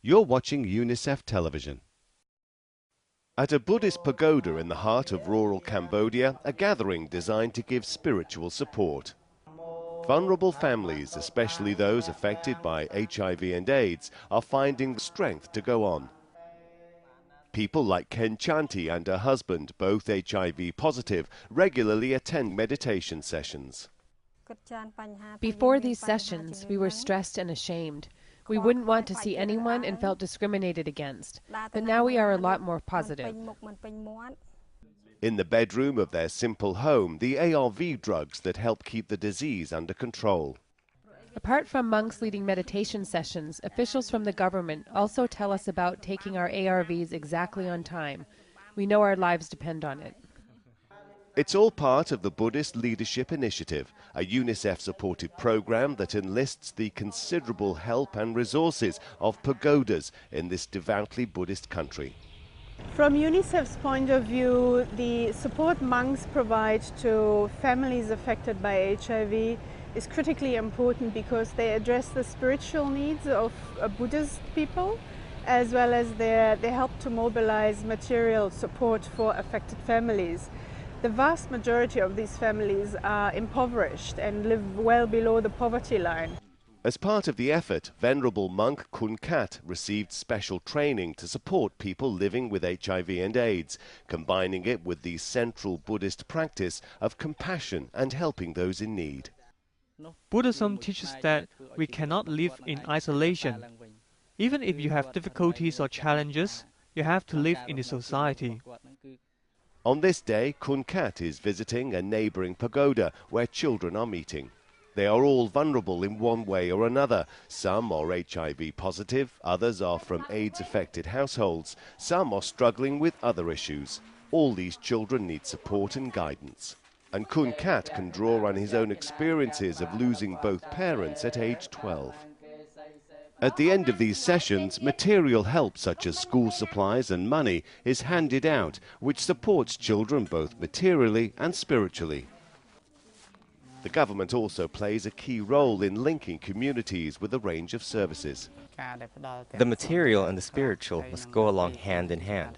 You're watching UNICEF television. At a Buddhist pagoda in the heart of rural Cambodia, a gathering designed to give spiritual support. Vulnerable families, especially those affected by HIV and AIDS, are finding strength to go on. People like Ken Chanti and her husband, both HIV positive, regularly attend meditation sessions. Before these sessions, we were stressed and ashamed. We wouldn't want to see anyone and felt discriminated against. But now we are a lot more positive. In the bedroom of their simple home, the ARV drugs that help keep the disease under control. Apart from monks leading meditation sessions, officials from the government also tell us about taking our ARVs exactly on time. We know our lives depend on it. It's all part of the Buddhist Leadership Initiative, a UNICEF-supported program that enlists the considerable help and resources of pagodas in this devoutly Buddhist country. From UNICEF's point of view, the support monks provide to families affected by HIV is critically important because they address the spiritual needs of Buddhist people, as well as they help to mobilize material support for affected families. The vast majority of these families are impoverished and live well below the poverty line. As part of the effort, Venerable Monk Kun Kat received special training to support people living with HIV and AIDS, combining it with the central Buddhist practice of compassion and helping those in need. Buddhism teaches that we cannot live in isolation. Even if you have difficulties or challenges, you have to live in a society. On this day, Kun Kat is visiting a neighbouring pagoda where children are meeting. They are all vulnerable in one way or another. Some are HIV positive, others are from AIDS-affected households, some are struggling with other issues. All these children need support and guidance. And Kun Kat can draw on his own experiences of losing both parents at age 12. At the end of these sessions, material help such as school supplies and money is handed out, which supports children both materially and spiritually. The government also plays a key role in linking communities with a range of services. The material and the spiritual must go along hand in hand.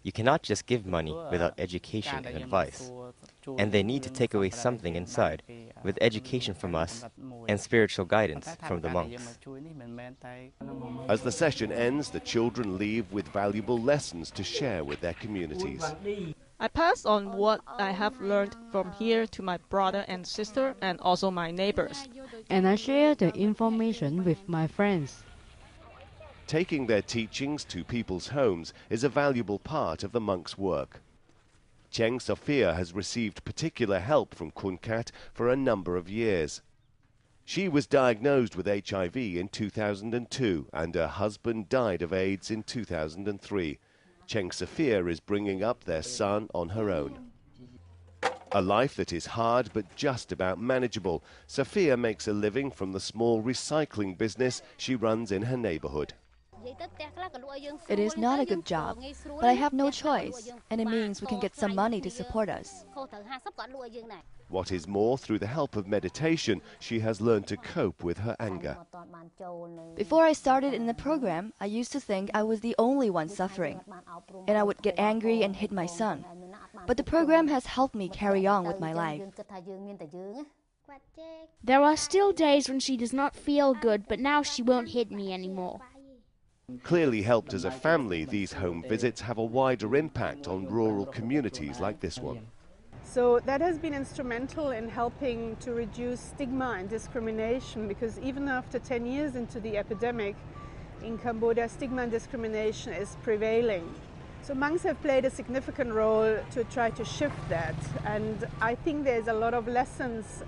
You cannot just give money without education and advice. And they need to take away something inside, with education from us and spiritual guidance from the monks. As the session ends, the children leave with valuable lessons to share with their communities. I pass on what I have learned from here to my brother and sister and also my neighbors. And I share the information with my friends. Taking their teachings to people's homes is a valuable part of the monks' work. Cheng Sophia has received particular help from Kun Kat for a number of years. She was diagnosed with HIV in 2002 and her husband died of AIDS in 2003. Cheng Sophia is bringing up their son on her own. A life that is hard but just about manageable. Sophia makes a living from the small recycling business she runs in her neighborhood. It is not a good job, but I have no choice, and it means we can get some money to support us. What is more, through the help of meditation, she has learned to cope with her anger. Before I started in the program, I used to think I was the only one suffering, and I would get angry and hit my son. But the program has helped me carry on with my life. There are still days when she does not feel good, but now she won't hit me anymore. Clearly helped as a family, these home visits have a wider impact on rural communities like this one. So that has been instrumental in helping to reduce stigma and discrimination, because even after 10 years into the epidemic in Cambodia, stigma and discrimination is prevailing. So monks have played a significant role to try to shift that, and I think there's a lot of lessons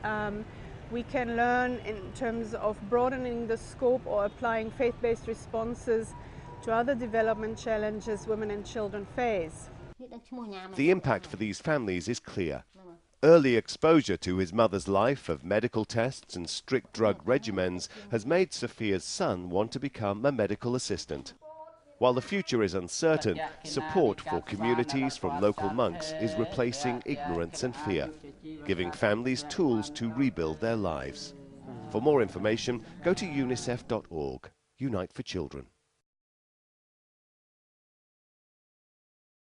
we can learn in terms of broadening the scope or applying faith-based responses to other development challenges women and children face. The impact for these families is clear. Early exposure to his mother's life of medical tests and strict drug regimens has made Sophia's son want to become a medical assistant. While the future is uncertain, support for communities from local monks is replacing ignorance and fear, giving families tools to rebuild their lives. For more information, go to unicef.org. Unite for Children.